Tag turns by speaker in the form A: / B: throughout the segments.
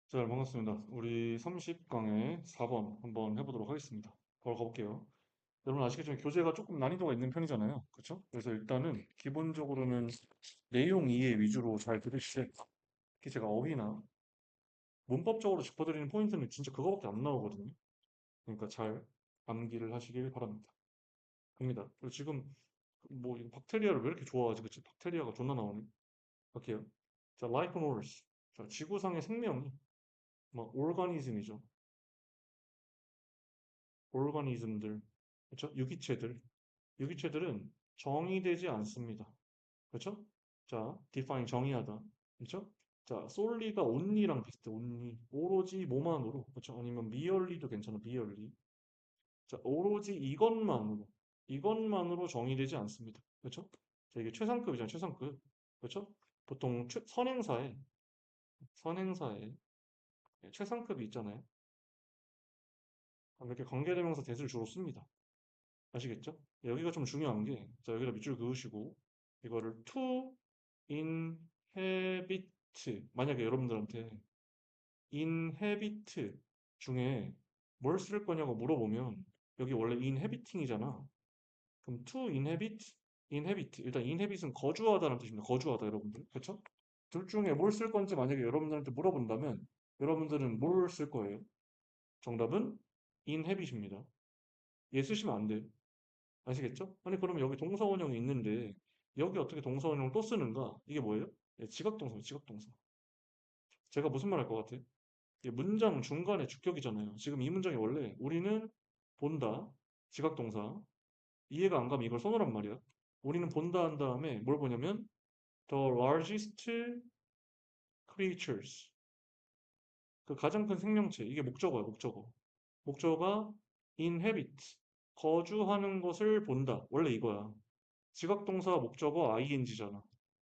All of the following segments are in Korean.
A: 자, 반갑습니다. 우리 30강의 4번 한번 해보도록 하겠습니다. 바로 가볼게요. 여러분 아시겠지만 교재가 조금 난이도가 있는 편이잖아요. 그렇죠? 그래서 일단은 기본적으로는 내용 이해 위주로 잘 들으시되 특히 제가 어휘나 문법적으로 짚어드리는 포인트는 진짜 그거밖에 안 나오거든요. 그러니까 잘 암기를 하시길 바랍니다. 갑니다. 그리고 지금 뭐 이거 박테리아를 왜 이렇게 좋아하지? 그치? 박테리아가 존나 나오네. 갈게요. 자, life on Earth. 자, 지구상의 생명이 막 오르가니즘이죠. 오르가니즘들, 그렇죠? 유기체들. 유기체들은 정의되지 않습니다. 그렇죠? 자, define 정의하다. 그렇죠? 자, solely가 only랑 비슷해. only. 오로지 뭐만으로. 그렇죠? 아니면 merely도 괜찮아. merely. 자, 오로지 이것만으로 정의되지 않습니다. 그렇죠? 자, 이게 최상급이잖아요. 최상급. 그렇죠? 보통 선행사에 최상급이 있잖아요. 이렇게 관계대명사 대를 주로 씁니다. 아시겠죠? 여기가 좀 중요한 게, 자, 여기다 밑줄 그으시고, 이거를 to inhabit, 만약에 여러분들한테 inhabit 중에 뭘 쓸 거냐고 물어보면, 여기 원래 inhabiting이잖아. 그럼 to inhabit. 일단 inhabit은 거주하다는 뜻입니다. 거주하다, 여러분들. 그쵸? 둘 중에 뭘 쓸 건지 만약에 여러분들한테 물어본다면, 여러분들은 뭘 쓸 거예요? 정답은 inhabit입니다. 얘 쓰시면 안 돼요. 아시겠죠? 아니 그러면 여기 동사원형이 있는데 여기 어떻게 동사원형을 또 쓰는가? 이게 뭐예요? 예, 지각동사, 지각동사. 제가 무슨 말 할 것 같아요? 이게 문장 중간에 주격이잖아요. 지금 이 문장이 원래 우리는 본다, 지각동사. 이해가 안 가면 이걸 써놓으란 말이야. 우리는 본다 한 다음에 뭘 보냐면 the largest creatures. 그 가장 큰 생명체. 이게 목적어야, 목적어. 목적어가 inhabit. 거주하는 것을 본다. 원래 이거야. 지각동사 목적어 ing잖아.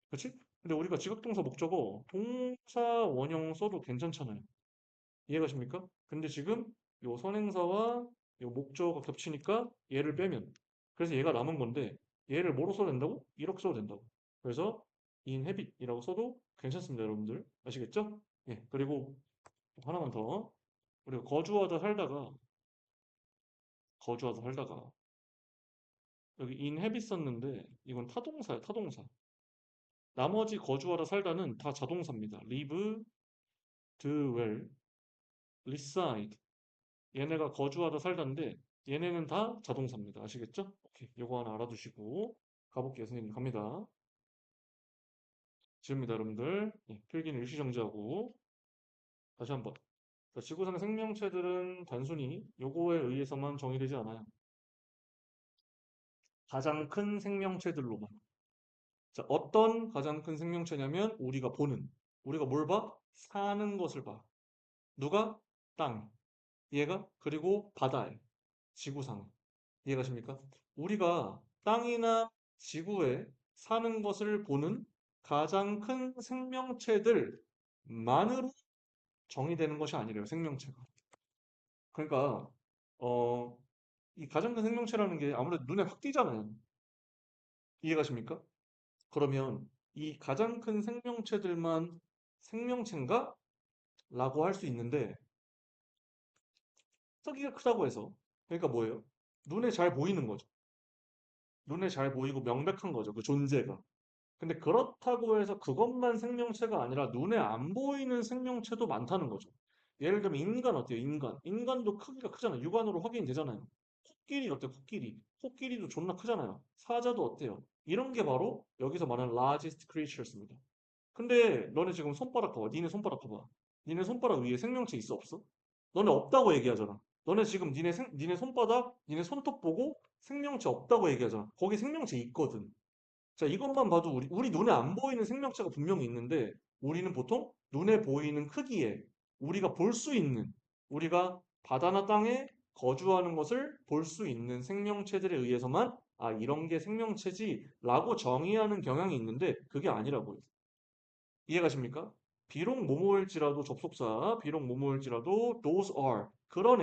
A: 그치? 근데 우리가 지각동사 목적어 동사 원형 써도 괜찮잖아요. 이해가십니까? 근데 지금 요 선행사와 요 목적어가 겹치니까 얘를 빼면 그래서 얘가 남은 건데 얘를 뭐로 써도 된다고? 이렇게 써도 된다고. 그래서 inhabit이라고 써도 괜찮습니다, 여러분들. 아시겠죠? 예. 그리고 하나만 더. 우리가 거주하다 살다가 여기 inhabit 썼는데 이건 타동사야, 타동사. 나머지 거주하다 살다는 다 자동사입니다. live, dwell, reside. 얘네가 거주하다 살다인데 얘네는 다 자동사입니다. 아시겠죠? 오케이. 요거 하나 알아두시고 가볼게요. 선생님 갑니다. 지웁니다, 여러분들. 예, 필기는 일시정지하고 다시 한번. 자, 지구상의 생명체들은 단순히 요거에 의해서만 정의되지 않아요. 가장 큰 생명체들로만. 자, 어떤 가장 큰 생명체냐면 우리가 뭘 봐? 사는 것을 봐. 누가? 땅. 얘가 그리고 바다에 지구상에 이해가십니까? 우리가 땅이나 지구에 사는 것을 보는 가장 큰 생명체들만으로 정의되는 것이 아니래요, 생명체가. 그러니까 어, 이 가장 큰 생명체라는 게 아무래도 눈에 확 띄잖아요. 이해가십니까? 그러면 이 가장 큰 생명체들만 생명체인가? 라고 할 수 있는데 크기가 크다고 해서 그러니까 뭐예요? 눈에 잘 보이는 거죠. 눈에 잘 보이고 명백한 거죠. 그 존재가. 근데 그렇다고 해서 그것만 생명체가 아니라 눈에 안 보이는 생명체도 많다는 거죠. 예를 들면 인간 어때요? 인간. 인간도 크기가 크잖아요. 육안으로 확인되잖아요. 코끼리 어때요? 코끼리. 코끼리도 존나 크잖아요. 사자도 어때요? 이런 게 바로 여기서 말하는 largest creatures입니다. 근데 너네 지금 손가락 봐봐. 니네 손가락 봐봐. 니네 손가락 위에 생명체 있어 없어? 너네 없다고 얘기하잖아. 너네 지금 니네 손바닥, 니네 손톱 보고 생명체 없다고 얘기하잖아. 거기 생명체 있거든. 자, 이것만 봐도 우리 눈에 안 보이는 생명체가 분명히 있는데 우리는 보통 눈에 보이는 크기에 우리가 볼 수 있는 우리가 바다나 땅에 거주하는 것을 볼 수 있는 생명체들에 의해서만 아, 이런 게 생명체지라고 정의하는 경향이 있는데 그게 아니라고요. 이해가십니까? 비록 모모일지라도 those are 그런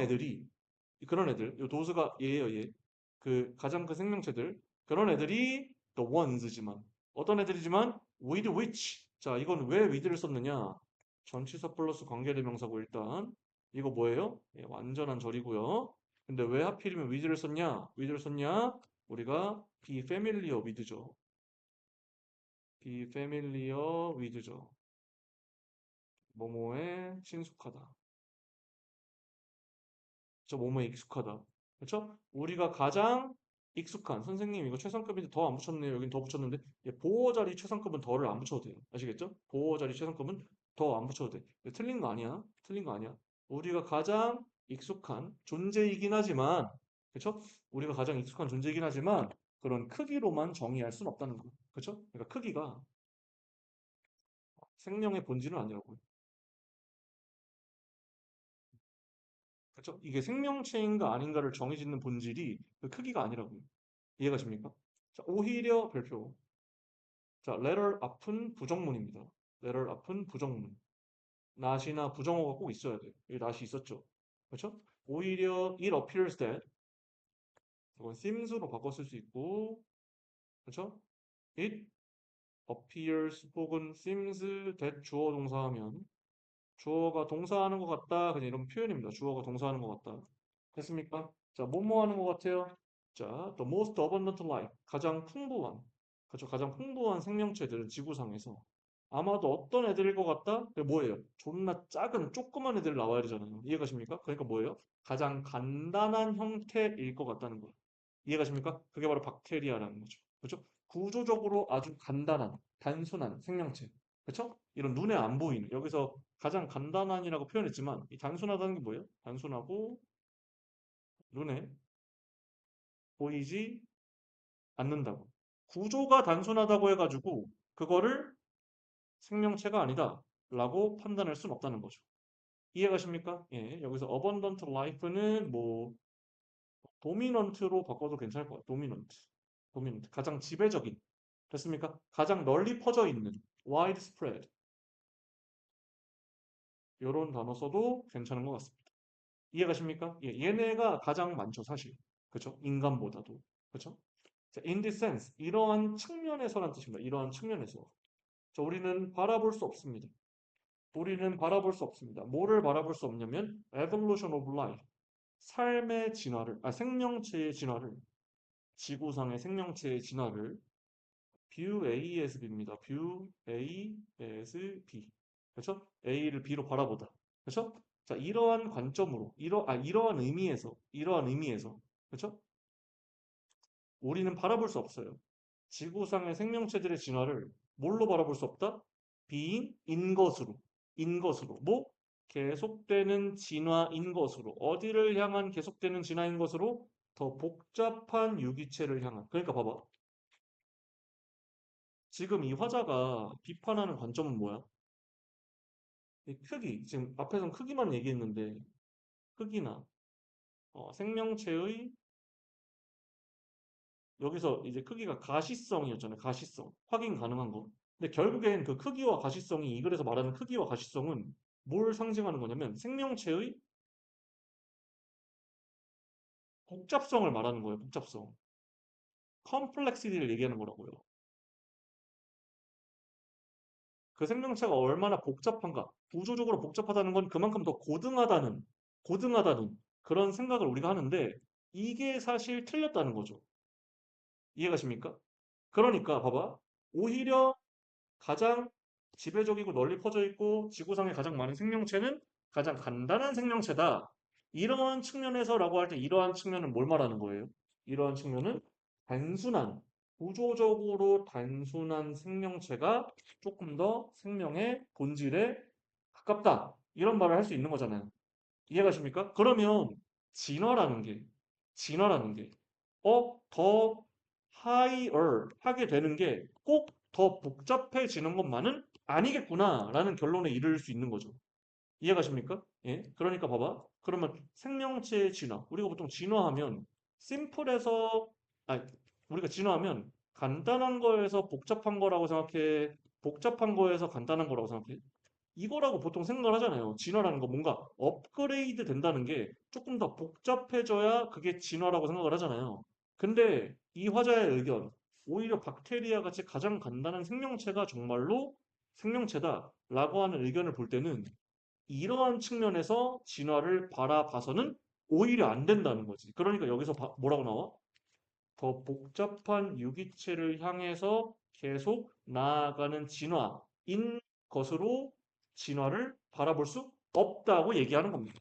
A: 애들 요 those가 얘예요 얘. 그 가장 큰 생명체들 그런 애들이 the ones지만 어떤 애들이지만 with which 자 이건 왜 with를 썼느냐 전치사 플러스 관계대명사고 일단 이거 뭐예요? 예, 완전한 절이고요. 근데 왜 하필이면 with를 썼냐? with를 썼냐? 우리가 be familiar with죠. be familiar with죠. 뭐뭐에 친숙하다. 저 뭐뭐에 익숙하다. 그렇죠? 우리가 가장 익숙한 선생님 이거 최상급인데 더 안 붙였네요. 여긴 더 붙였는데 예, 보호 자리 최상급은 더를 안 붙여도 돼요. 아시겠죠? 보호 자리 최상급은 더 안 붙여도 돼. 틀린 거 아니야. 틀린 거 아니야. 우리가 가장 익숙한 존재이긴 하지만 그렇죠? 우리가 가장 익숙한 존재이긴 하지만 그런 크기로만 정의할 수는 없다는 거. 그렇죠? 그러니까 크기가 생명의 본질은 아니라고요. 그렇죠? 이게 생명체인가 아닌가를 정해짓는 본질이 그 크기가 아니라고요. 이해가 십니까? 자, 오히려 별표. 자, letter 앞은 부정문입니다. letter 앞은 부정문. not이나 부정어가 꼭 있어야 돼요. 여기 not이 있었죠. 그렇죠? 오히려 it appears that 이건 seems로 바꿔 쓸 수 있고 그렇죠? it appears 혹은 seems that 주어 동사하면 주어가 동사하는 것 같다. 그냥 이런 표현입니다. 주어가 동사하는 것 같다. 됐습니까? 자, 뭐뭐 하는 것 같아요? 자, the most abundant life. 가장 풍부한. 그렇죠. 가장 풍부한 생명체들은 지구상에서. 아마도 어떤 애들일 것 같다? 그게 뭐예요? 존나 작은, 조그만 애들 나와야 되잖아요. 이해가십니까? 그러니까 뭐예요? 가장 간단한 형태일 것 같다는 거예요. 이해가십니까? 그게 바로 박테리아라는 거죠. 그렇죠? 구조적으로 아주 간단한, 단순한 생명체. 그렇죠? 이런 눈에 안 보이는. 여기서 가장 간단한이라고 표현했지만, 이 단순하다는 게 뭐예요? 단순하고 눈에 보이지 않는다고. 구조가 단순하다고 해가지고 그거를 생명체가 아니다 라고 판단할 수는 없다는 거죠. 이해가십니까? 예, 여기서 abundant life는 뭐 도미넌트로 바꿔도 괜찮을 것 같아요. 도미넌트. 도미넌트. 가장 지배적인. 됐습니까? 가장 널리 퍼져 있는 widespread. 이런 단어 써도 괜찮은 것 같습니다. 이해가십니까? 예, 얘네가 가장 많죠, 사실. 그렇죠? 인간보다도. 그렇죠? 자, in this sense, 이러한 측면에서란 뜻입니다. 이러한 측면에서. 자, 우리는 바라볼 수 없습니다. 우리는 바라볼 수 없습니다. 뭐를 바라볼 수 없냐면 evolution of life, 삶의 진화를, 생명체의 진화를, 지구상의 생명체의 진화를 view A as B입니다. view A as B. 그렇죠? A를 B로 바라보다. 그렇죠? 자, 이러한 관점으로, 이러한 의미에서, 그렇죠? 우리는 바라볼 수 없어요. 지구상의 생명체들의 진화를 뭘로 바라볼 수 없다? being 인 것으로. 인 것으로. 뭐? 계속되는 진화인 것으로. 어디를 향한 계속되는 진화인 것으로? 더 복잡한 유기체를 향한. 그러니까 봐봐. 지금 이 화자가 비판하는 관점은 뭐야? 이 크기. 지금 앞에선 크기만 얘기했는데 크기나 생명체의 여기서 이제 크기가 가시성이었잖아요. 가시성. 확인 가능한 거. 근데 결국엔 그 크기와 가시성이 이 글에서 말하는 크기와 가시성은 뭘 상징하는 거냐면 생명체의 복잡성을 말하는 거예요. 복잡성. 컴플렉시티를 얘기하는 거라고요. 그 생명체가 얼마나 복잡한가. 구조적으로 복잡하다는 건 그만큼 더 고등하다는 그런 생각을 우리가 하는데 이게 사실 틀렸다는 거죠. 이해가십니까? 그러니까 봐봐. 오히려 가장 지배적이고 널리 퍼져 있고 지구상에 가장 많은 생명체는 가장 간단한 생명체다. 이러한 측면에서라고 할 때 이러한 측면은 뭘 말하는 거예요? 이러한 측면은 단순한, 구조적으로 단순한 생명체가 조금 더 생명의 본질에 가깝다. 이런 말을 할 수 있는 거잖아요. 이해가십니까? 그러면 진화라는 게, 진화라는 게, 더 higher 하게 되는 게 꼭 더 복잡해지는 것만은 아니겠구나라는 결론에 이를 수 있는 거죠. 이해가십니까? 예. 그러니까 봐봐. 그러면 생명체의 진화. 우리가 보통 진화하면 심플해서, 아니, 우리가 진화하면 간단한 거에서 복잡한 거라고 생각해. 복잡한 거에서 간단한 거라고 생각해. 이거라고 보통 생각을 하잖아요. 진화라는 거 뭔가 업그레이드 된다는 게 조금 더 복잡해져야 그게 진화라고 생각을 하잖아요. 근데 이 화자의 의견, 오히려 박테리아 같이 가장 간단한 생명체가 정말로 생명체다. 라고 하는 의견을 볼 때는 이러한 측면에서 진화를 바라봐서는 오히려 안 된다는 거지. 그러니까 여기서 뭐라고 나와? 더 복잡한 유기체를 향해서 계속 나아가는 진화인 것으로 진화를 바라볼 수 없다고 얘기하는 겁니다.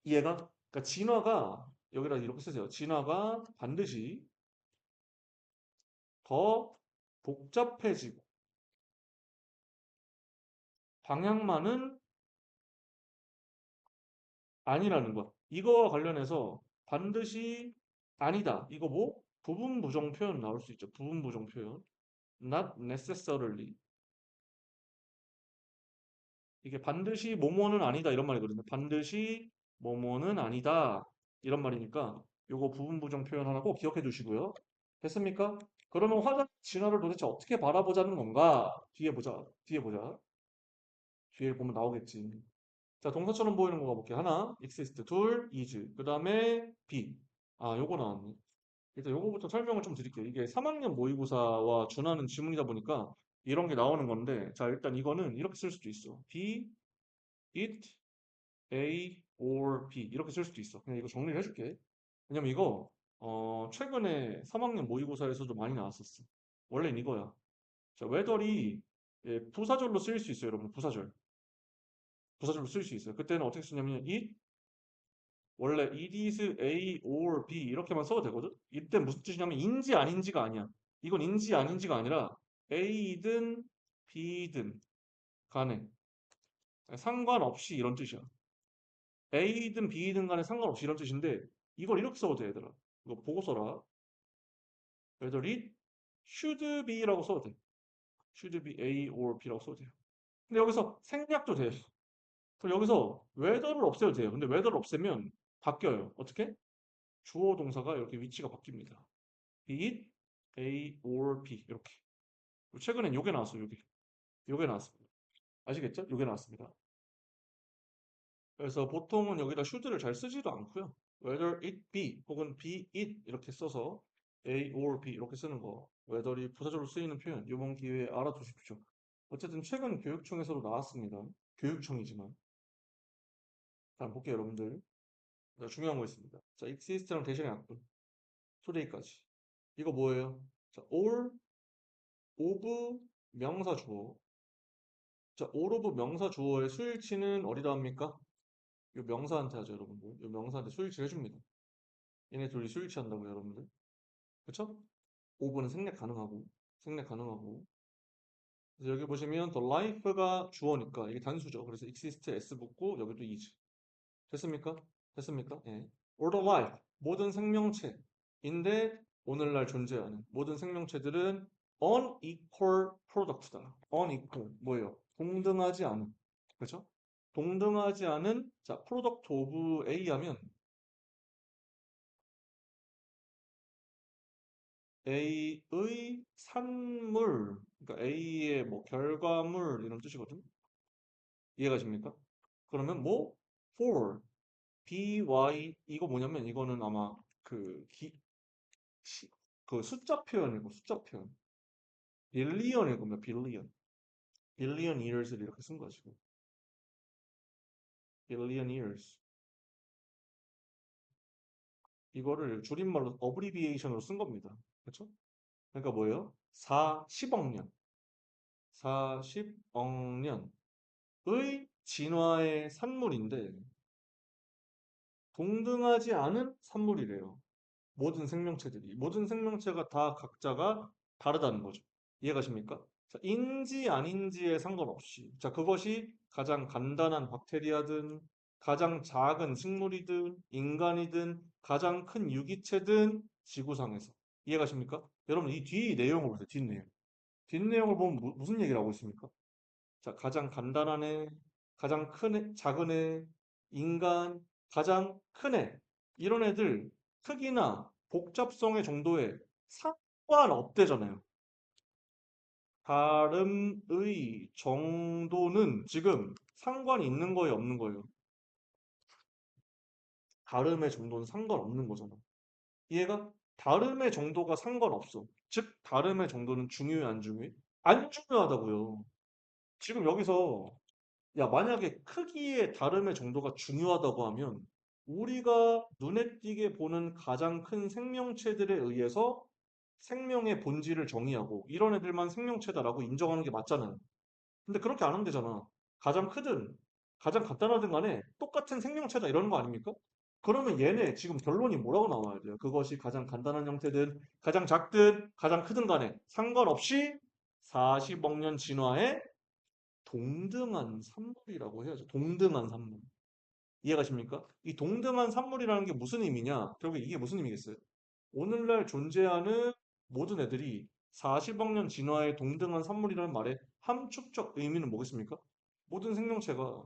A: 이해가? 그러니까 진화가 여기다 이렇게 쓰세요. 진화가 반드시 더 복잡해지고 방향만은 아니라는 거야. 이거와 관련해서 반드시 아니다. 이거 뭐? 부분 부정 표현 나올 수 있죠. 부분 부정 표현. Not necessarily. 이게 반드시 뭐뭐는 아니다 이런 말이거든요. 반드시 뭐뭐는 아니다 이런 말이니까 요거 부분 부정 표현 하나 꼭 기억해 두시고요. 됐습니까? 그러면 화장 진화를 도대체 어떻게 바라보자는 건가? 뒤에 보자. 뒤에 보자. 뒤에 보면 나오겠지. 자, 동사처럼 보이는 거 가볼게. 하나, exist. 둘, is. 그 다음에 be. 아, 요거 나왔네. 일단 요거부터 설명을 좀 드릴게요. 이게 3학년 모의고사와 준하는 지문이다 보니까 이런 게 나오는 건데, 자, 일단 이거는 이렇게 쓸 수도 있어. be, it, A or B 이렇게 쓸 수도 있어. 그냥 이거 정리를 해줄게. 왜냐면 이거 최근에 3학년 모의고사에서도 많이 나왔었어. 원래는 이거야. 자, whether이 부사절로 쓰일 수 있어요, 여러분. 부사절. 부사절로 쓸 수 있어요. 그때는 어떻게 쓰냐면 it 원래 it is A or B 이렇게만 써도 되거든. 이때 무슨 뜻이냐면 인지 아닌지가 아니야. 이건 인지 아닌지가 아니라 A든 B든 간에 상관없이 이런 뜻이야. A든 B든 간에 상관없이 이런 뜻인데 이걸 이렇게 써도 돼 얘들아. 이거 보고 써라. whether it should be라고 써도 돼. should be A or B라고 써도 돼요. 근데 여기서 생략도 돼. 그럼 여기서 whether를 없애도 돼요. 근데 whether를 없애면 바뀌어요. 어떻게? 주어 동사가 이렇게 위치가 바뀝니다. be it A or B 이렇게. 최근엔 요게 나왔어요. 요게 나왔습니다. 아시겠죠? 요게 나왔습니다. 그래서 보통은 여기다 should를 잘 쓰지도 않고요. whether it be 혹은 be it 이렇게 써서 A or B 이렇게 쓰는 거 whether이 부사절로 쓰이는 표현 이번 기회에 알아두십시오. 어쨌든 최근 교육청에서도 나왔습니다. 교육청이지만 다음 볼게요 여러분들. 자, 중요한 거 있습니다. 자, exist랑 대신에 약분 toDay까지 이거 뭐예요? 자, all of 명사 주어. 자, all of 명사 주어의 수일치는 어디다 합니까? 이 명사한테 하죠 여러분들. 이 명사한테 수일치 해줍니다. 얘네 둘이 수일치 한다고요 여러분들. 그쵸? 5분은 생략 가능하고. 그래서 여기 보시면 the life가 주어니까 이게 단수죠. 그래서 exist s 붙고 여기도 is. 됐습니까? 됐습니까? 예. or the life 모든 생명체인데 오늘날 존재하는 모든 생명체들은 unequal product다. unequal 뭐예요? 동등하지 않은. 그렇죠? 동등하지 않은 자 product of A 하면 A의 산물, 그러니까 A의 뭐 결과물 이런 뜻이거든. 이해가십니까? 그러면 뭐 for by 이거 뭐냐면 이거는 아마 그 그 숫자 표현이고 숫자 표현. 빌리언일 겁니다. 빌리언. 빌리언 years를 이렇게 쓴 거죠. 빌리언 years. 이거를 줄임말로 어브리비에이션으로 쓴 겁니다. 그렇죠? 그러니까 뭐예요? 10억 년. 40억 년의 진화의 산물인데 동등하지 않은 산물이래요. 모든 생명체가 다 각자가 다르다는 거죠. 이해가십니까? 자, 인지 아닌지에 상관없이 자, 그것이 가장 간단한 박테리아든 가장 작은 식물이든 인간이든 가장 큰 유기체든 지구상에서 이해가십니까? 여러분 이 뒤 내용을 보세요. 뒷내용. 뒷내용을 보면 무슨 얘기를 하고 있습니까? 자, 가장 간단한 애, 가장 큰 애, 작은 애, 인간, 가장 큰 애. 이런 애들 크기나 복잡성의 정도에 상관없대잖아요. 다름의 정도는 지금 상관이 있는 거예요, 없는 거예요? 다름의 정도는 상관없는 거잖아. 이해가? 다름의 정도가 상관없어. 즉, 다름의 정도는 중요해, 안 중요해? 안 중요하다고요. 지금 여기서 야, 만약에 크기의 다름의 정도가 중요하다고 하면 우리가 눈에 띄게 보는 가장 큰 생명체들에 의해서 생명의 본질을 정의하고 이런 애들만 생명체다라고 인정하는 게 맞잖아요. 근데 그렇게 안 하면 되잖아. 가장 크든 가장 간단하든 간에 똑같은 생명체다 이러는 거 아닙니까? 그러면 얘네 지금 결론이 뭐라고 나와야 돼요? 그것이 가장 간단한 형태든 가장 작든 가장 크든 간에 상관없이 40억 년 진화의 동등한 산물이라고 해야죠. 동등한 산물. 이해가십니까? 이 동등한 산물이라는 게 무슨 의미냐? 결국 이게 무슨 의미겠어요? 오늘날 존재하는 모든 애들이 40억 년 진화의 동등한 산물이라는 말의 함축적 의미는 뭐겠습니까? 모든 생명체가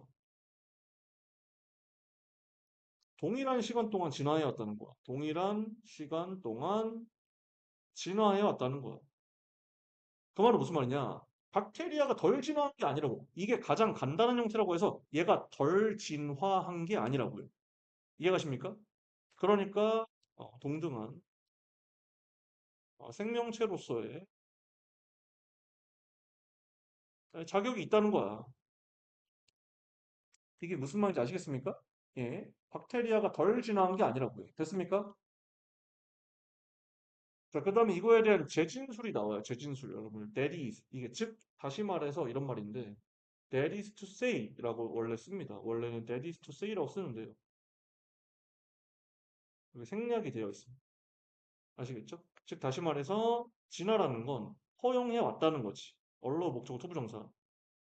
A: 동일한 시간 동안 진화해 왔다는 거야. 동일한 시간 동안 진화해 왔다는 거야. 그 말은 무슨 말이냐? 박테리아가 덜 진화한 게 아니라고. 이게 가장 간단한 형태라고 해서 얘가 덜 진화한 게 아니라고요. 이해가십니까? 그러니까 동등한 생명체로서의 자격이 있다는 거야. 이게 무슨 말인지 아시겠습니까? 예. 박테리아가 덜 진화한 게 아니라고요. 됐습니까? 자, 그 다음에 이거에 대한 재진술이 나와요. 재진술, 여러분. That is. 이게 즉, 다시 말해서 이런 말인데, that is to say라고 원래 씁니다. 원래는 that is to say라고 쓰는데요. 여기 생략이 되어 있습니다. 아시겠죠? 즉, 다시 말해서, 진화라는 건 허용해 왔다는 거지. 언어, 목적어, 투부정사.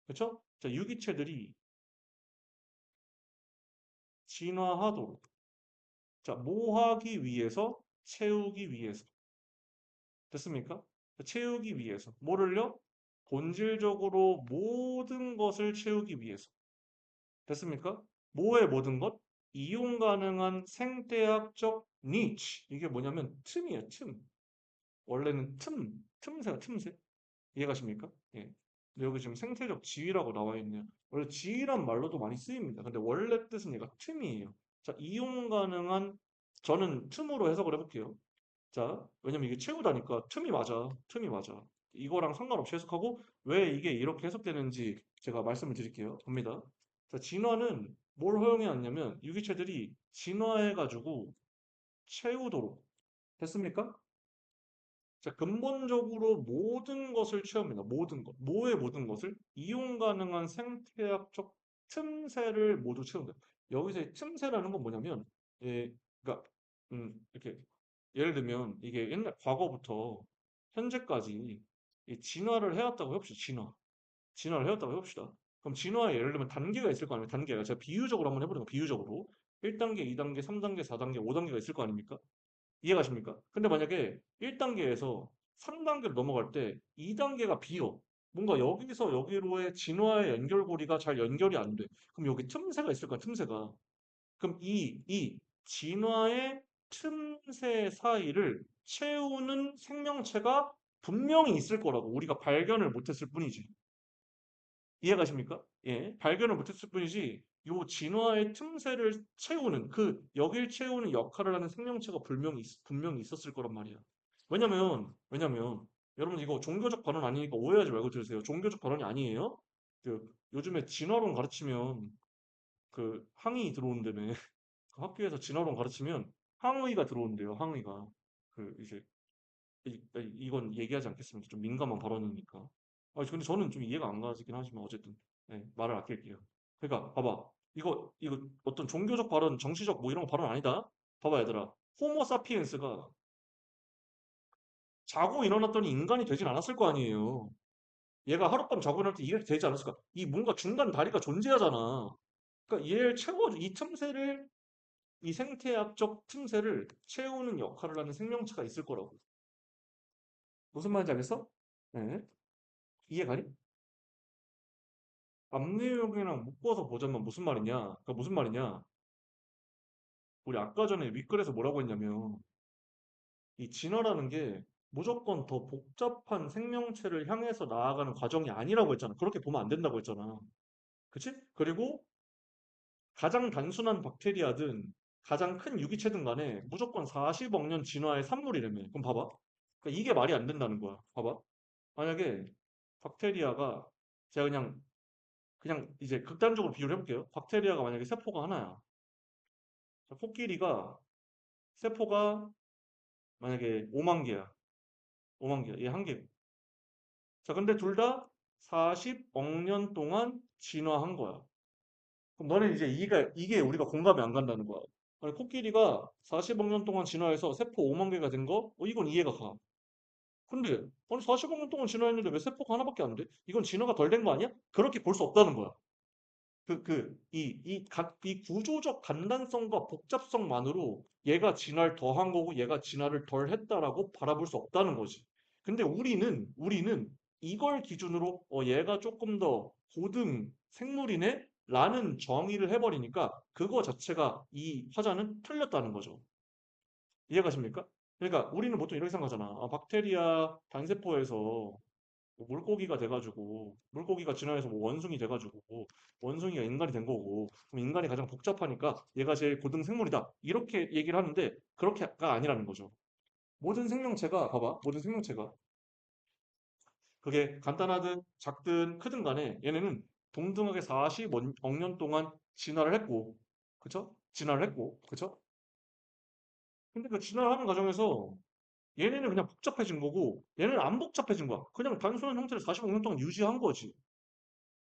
A: 그쵸? 자, 유기체들이 진화하도록. 자, 뭐 하기 위해서? 채우기 위해서. 됐습니까? 채우기 위해서. 뭐를요? 본질적으로 모든 것을 채우기 위해서. 됐습니까? 뭐의 모든 것? 이용 가능한 생태학적 니치. 이게 뭐냐면 틈이에요, 틈. 원래는 틈새가 틈새. 이해가십니까? 예. 근데 여기 지금 생태적 지위라고 나와 있네요. 원래 지위란 말로도 많이 쓰입니다. 근데 원래 뜻은 얘가 틈이에요. 자, 이용 가능한 저는 틈으로 해석을 해볼게요. 자, 왜냐면 이게 채우다니까 틈이 맞아. 틈이 맞아. 이거랑 상관없이 해석하고 왜 이게 이렇게 해석되는지 제가 말씀을 드릴게요. 봅니다. 자, 진화는 뭘 허용해 왔냐면 유기체들이 진화해가지고 채우도록 됐습니까? 자, 근본적으로 모든 것을 채웁니다. 모든 것. 뭐의 모든 것을? 이용 가능한 생태학적 틈새를 모두 채운다. 여기서 이 틈새라는 건 뭐냐면, 예, 그러니까, 이렇게, 예를 들면, 이게 옛날 과거부터 현재까지 이 진화를 해왔다고 해봅시다. 진화를 해왔다고 해봅시다. 그럼 진화에 예를 들면 단계가 있을 거 아닙니까? 단계가. 제가 비유적으로 한번 해보는 거, 비유적으로. 1단계, 2단계, 3단계, 4단계, 5단계가 있을 거 아닙니까? 이해가십니까? 근데 만약에 1단계에서 3단계로 넘어갈 때 2단계가 비어. 뭔가 여기서 여기로의 진화의 연결고리가 잘 연결이 안 돼. 그럼 여기 틈새가 있을 거야, 틈새가. 그럼 이 진화의 틈새 사이를 채우는 생명체가 분명히 있을 거라고. 우리가 발견을 못했을 뿐이지. 이해가십니까? 예, 발견을 못했을 뿐이지, 요 진화의 틈새를 채우는, 여길 채우는 역할을 하는 생명체가 분명히 있었을 거란 말이야. 왜냐면, 여러분 이거 종교적 발언 아니니까 오해하지 말고 들으세요. 종교적 발언이 아니에요. 요즘에 진화론 가르치면 항의 들어온다며. 그 학교에서 진화론 가르치면 항의가 들어온대요, 항의가. 이제 이건 얘기하지 않겠습니다. 좀 민감한 발언이니까. 근데 저는 좀 이해가 안 가지긴 하지만 어쨌든 네, 말을 아낄게요. 그러니까 봐봐. 이거 어떤 종교적 발언, 정치적 뭐 이런 거 발언 아니다. 봐봐 얘들아. 호모 사피엔스가 자고 일어났더니 인간이 되진 않았을 거 아니에요. 얘가 하룻밤 자고 일어날 때 이렇게 되지 않았을까? 이 뭔가 중간 다리가 존재하잖아. 그러니까 얘를 채워줘. 이 틈새를, 이 생태학적 틈새를 채우는 역할을 하는 생명체가 있을 거라고. 무슨 말인지 알겠어? 네. 이해가니? 앞내용이랑 묶어서 보자면 무슨 말이냐? 그러니까 무슨 말이냐? 우리 아까 전에 윗글에서 뭐라고 했냐면 이 진화라는 게 무조건 더 복잡한 생명체를 향해서 나아가는 과정이 아니라고 했잖아. 그렇게 보면 안 된다고 했잖아. 그치? 그리고 가장 단순한 박테리아든 가장 큰 유기체든 간에 무조건 40억 년 진화의 산물이라며. 그럼 봐봐. 그러니까 이게 말이 안 된다는 거야. 봐봐. 만약에 박테리아가 제가 그냥 그냥 이제 극단적으로 비교를 해볼게요. 박테리아가 만약에 세포가 하나야. 자, 코끼리가 세포가 만약에 5만 개야. 5만 개야. 얘 한 개. 자, 근데 둘 다 40억 년 동안 진화한 거야. 그럼 너는 이제 이게 우리가 공감이 안 간다는 거야. 아니, 코끼리가 40억 년 동안 진화해서 세포 5만 개가 된 거? 이건 이해가 가. 근데, 아니, 40억 년 동안 진화했는데 왜 세포가 하나밖에 안 돼? 이건 진화가 덜 된 거 아니야? 그렇게 볼 수 없다는 거야. 이 구조적 간단성과 복잡성만으로 얘가 진화를 더한 거고 얘가 진화를 덜 했다라고 바라볼 수 없다는 거지. 근데 우리는 이걸 기준으로 얘가 조금 더 고등 생물이네? 라는 정의를 해버리니까 그거 자체가 이 화자는 틀렸다는 거죠. 이해가십니까? 그러니까 우리는 보통 이렇게 생각하잖아. 아, 박테리아 단세포에서 뭐 물고기가 돼가지고 물고기가 진화해서 뭐 원숭이 돼가지고 원숭이가 인간이 된 거고 그럼 인간이 가장 복잡하니까 얘가 제일 고등 생물이다 이렇게 얘기를 하는데 그렇게가 아니라는 거죠. 모든 생명체가 봐봐 모든 생명체가 그게 간단하든 작든 크든 간에 얘네는 동등하게 40억 년 동안 진화를 했고 그쵸? 진화를 했고 그쵸? 근데 그 진화를 하는 과정에서 얘네는 그냥 복잡해진 거고 얘네는 안 복잡해진 거야. 그냥 단순한 형태를 40억 년 동안 유지한 거지.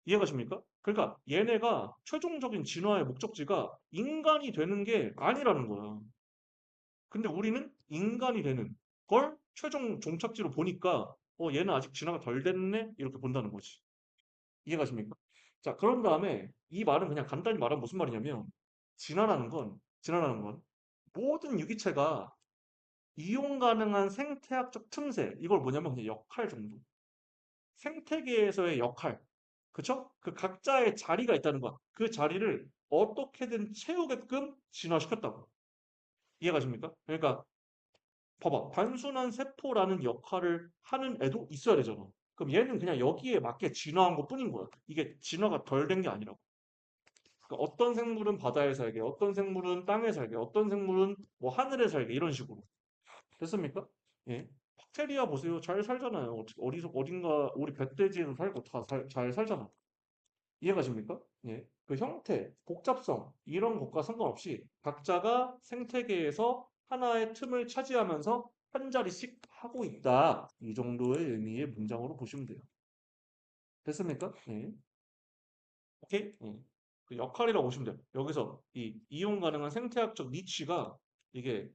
A: 이해가십니까? 그러니까 얘네가 최종적인 진화의 목적지가 인간이 되는 게 아니라는 거야. 근데 우리는 인간이 되는 걸 최종 종착지로 보니까 얘는 아직 진화가 덜 됐네? 이렇게 본다는 거지. 이해가십니까? 자, 그런 다음에 이 말은 그냥 간단히 말하면 무슨 말이냐면 진화라는 건 모든 유기체가 이용 가능한 생태학적 틈새 이걸 뭐냐면 그냥 역할 정도. 생태계에서의 역할. 그쵸? 그 각자의 자리가 있다는 거야. 그 자리를 어떻게든 채우게끔 진화시켰다고. 이해가십니까? 그러니까 봐봐. 단순한 세포라는 역할을 하는 애도 있어야 되잖아. 그럼 얘는 그냥 여기에 맞게 진화한 것 뿐인 거야. 이게 진화가 덜 된 게 아니라고. 그러니까 어떤 생물은 바다에 살게, 어떤 생물은 땅에 살게, 어떤 생물은 뭐 하늘에 살게 이런 식으로. 됐습니까? 예. 박테리아 보세요. 잘 살잖아요. 어딘가 우리 뱃돼지에도 살고 잘 살잖아. 이해가십니까? 예. 그 형태, 복잡성, 이런 것과 상관없이 각자가 생태계에서 하나의 틈을 차지하면서 한 자리씩 하고 있다. 이 정도의 의미의 문장으로 보시면 돼요. 됐습니까? 예. 오케이? 예. 그 역할이라고 보시면 돼요. 여기서 이 이용 가능한 생태학적 니치가 이게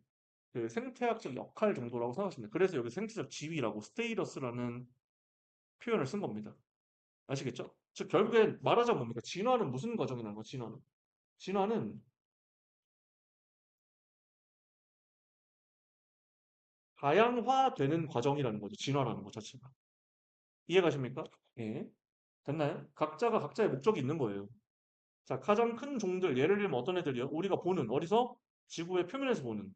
A: 그 생태학적 역할 정도라고 생각하시면 돼요. 그래서 여기 생태적 지위라고 스테이러스라는 표현을 쓴 겁니다. 아시겠죠? 즉 결국엔 말하자면 뭡니까? 진화는 무슨 과정이라는 거야, 진화는. 진화는 다양화되는 과정이라는 거죠. 진화라는 것 자체가. 이해가십니까? 예. 됐나요? 각자가 각자의 목적이 있는 거예요. 자, 가장 큰 종들, 예를 들면 어떤 애들이요? 우리가 보는, 어디서? 지구의 표면에서 보는,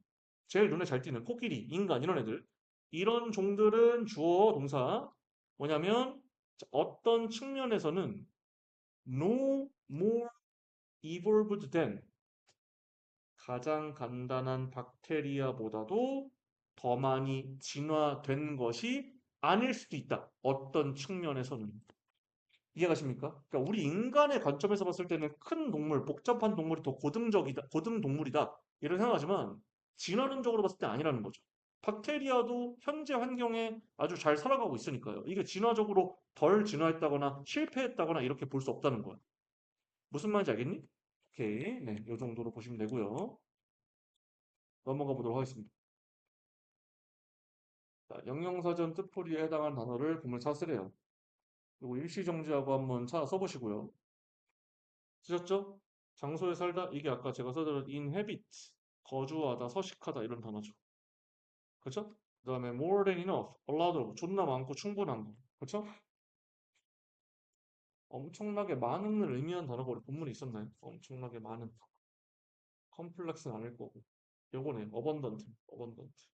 A: 제일 눈에 잘 띄는 코끼리, 인간, 이런 애들. 이런 종들은 주어, 동사, 뭐냐면, 자, 어떤 측면에서는 no more evolved than 가장 간단한 박테리아보다도 더 많이 진화된 것이 아닐 수도 있다. 어떤 측면에서는. 이해가십니까? 그러니까 우리 인간의 관점에서 봤을 때는 큰 동물, 복잡한 동물이 더 고등적이다, 고등 동물이다. 이런 생각하지만 진화론적으로 봤을 때 아니라는 거죠. 박테리아도 현재 환경에 아주 잘 살아가고 있으니까요. 이게 진화적으로 덜 진화했다거나 실패했다거나 이렇게 볼 수 없다는 거야. 무슨 말인지 알겠니? 오케이. 네, 이 정도로 보시면 되고요. 넘어가 보도록 하겠습니다. 자, 영영사전 뜻풀이에 해당하는 단어를 보면 찾으래요. 그리고 일시정지하고 한번 찾아 써보시고요. 쓰셨죠? 장소에 살다 이게 아까 제가 써드린 inhabit 거주하다, 서식하다 이런 단어죠. 그렇죠? 그다음에 more than enough, allowed of, 존나 많고 충분한 거. 그렇죠? 엄청나게 많은을 의미하는 단어가 우리 본문에 있었나요? 엄청나게 많은. 컴플렉스는 아닐 거고. 요거네. abundant. abundant.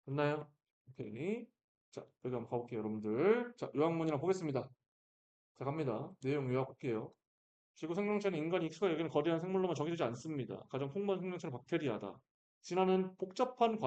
A: 됐나요? 오케이. 자, 여기 한번 가볼게요, 여러분들. 자, 요약문이랑 보겠습니다. 자, 갑니다. 내용 요약 볼게요. 지구 생명체는 인간이 익숙하게 여기는 거대한 생물로만 정의되지 않습니다. 가장 풍부한 생명체는 박테리아다. 진화는 복잡한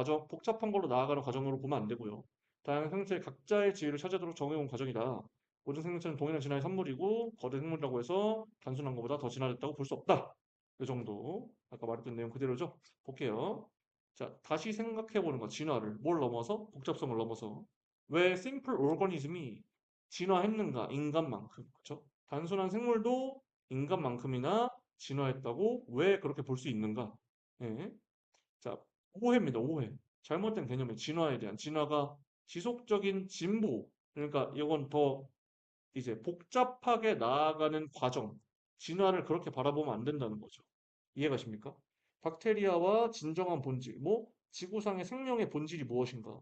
A: 걸로 나아가는 과정으로 보면 안 되고요. 다양한 생명체의 각자의 지위를 찾아도록 정해온 과정이다. 모든 생명체는 동일한 진화의 산물이고 거대 생물이라고 해서 단순한 것보다 더 진화됐다고 볼 수 없다. 이 정도. 아까 말했던 내용 그대로죠. 볼게요. 자, 다시 생각해 보는 거. 진화를 뭘 넘어서? 복잡성을 넘어서. 왜 simple organism이 진화했는가? 인간만큼. 그렇죠? 단순한 생물도 인간만큼이나 진화했다고 왜 그렇게 볼 수 있는가? 예. 자, 오해입니다. 오해. 잘못된 개념의 진화에 대한 진화가 지속적인 진보. 그러니까 이건 더 이제 복잡하게 나아가는 과정. 진화를 그렇게 바라보면 안 된다는 거죠. 이해가십니까? 박테리아와 진정한 본질, 뭐 지구상의 생명의 본질이 무엇인가?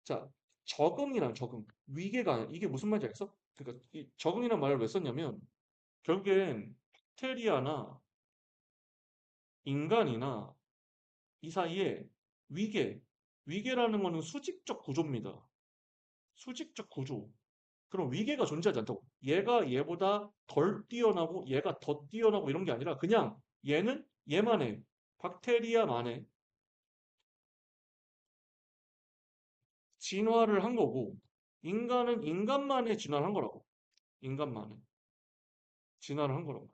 A: 자, 적응이란 적응, 위계가 아니라 이게 무슨 말인지 알겠어? 그러니까 이 적응이란 말을 왜 썼냐면 결국엔 박테리아나 인간이나 이 사이에 위계, 위계라는 거는 수직적 구조입니다. 수직적 구조. 그럼 위계가 존재하지 않다고. 얘가 얘보다 덜 뛰어나고 얘가 더 뛰어나고 이런 게 아니라 그냥 얘는 얘만의 박테리아만의 진화를 한 거고 인간은 인간만의 진화를 한 거라고. 인간만의 진화를 한 거라고.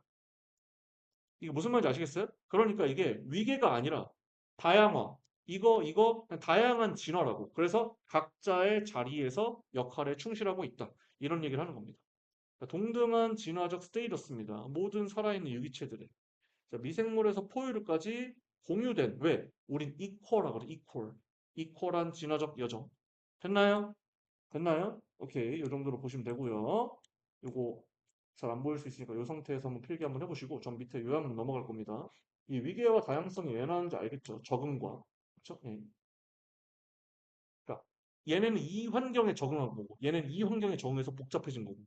A: 이게 무슨 말인지 아시겠어요? 그러니까 이게 위계가 아니라 다양화. 이거 그냥 다양한 진화라고. 그래서 각자의 자리에서 역할에 충실하고 있다. 이런 얘기를 하는 겁니다. 동등한 진화적 스테이터스입니다. 모든 살아있는 유기체들의. 자, 미생물에서 포유류까지 공유된 왜? 우린 이퀄하거든. 이퀄. 이퀄한 진화적 여정. 됐나요? 됐나요? 오케이. 이 정도로 보시면 되고요. 요거 잘 안 보일 수 있으니까 이 상태에서 한번 필기 한번 해보시고 전 밑에 요약문 넘어갈 겁니다. 이 위계와 다양성이 왜 나오는지 알겠죠? 적응과. 그렇죠? 예. 그러니까 얘네는 이 환경에 적응한 거고 얘네는 이 환경에 적응해서 복잡해진 거고.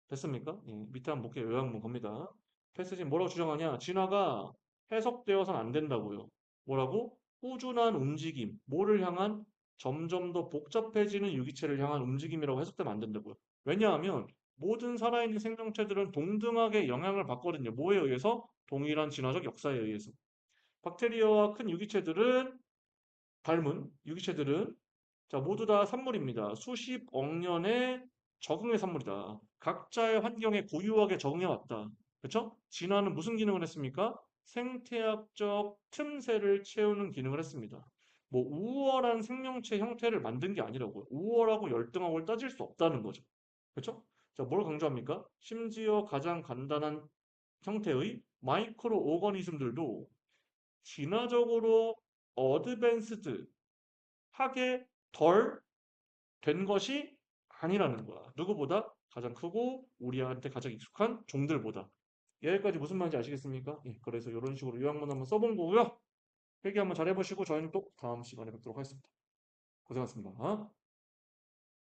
A: 됐습니까? 예, 밑에 한번 볼게요. 요약문 겁니다. 패스지 뭐라고 주장하냐? 진화가 해석되어서는 안 된다고요. 뭐라고? 꾸준한 움직임, 뭐를 향한 점점 더 복잡해지는 유기체를 향한 움직임이라고 해석되면 안 된다고요. 왜냐하면 모든 살아있는 생명체들은 동등하게 영향을 받거든요. 뭐에 의해서? 동일한 진화적 역사에 의해서. 박테리아와 큰 유기체들은 닮은 유기체들은 자, 모두 다 산물입니다. 수십억 년의 적응의 산물이다. 각자의 환경에 고유하게 적응해 왔다. 그렇죠? 진화는 무슨 기능을 했습니까? 생태학적 틈새를 채우는 기능을 했습니다. 뭐 우월한 생명체 형태를 만든 게 아니라고요. 우월하고 열등하고를 따질 수 없다는 거죠. 그렇죠? 자, 뭘 강조합니까? 심지어 가장 간단한 형태의 마이크로 오거니즘들도 진화적으로 어드밴스드 하게 덜 된 것이 아니라는 거야. 누구보다 가장 크고 우리한테 가장 익숙한 종들보다. 여기까지 무슨 말인지 아시겠습니까? 예, 그래서 이런 식으로 요약문 한번 써본 거고요. 필기 한번 잘 해보시고 저희는 또 다음 시간에 뵙도록 하겠습니다. 고생하셨습니다.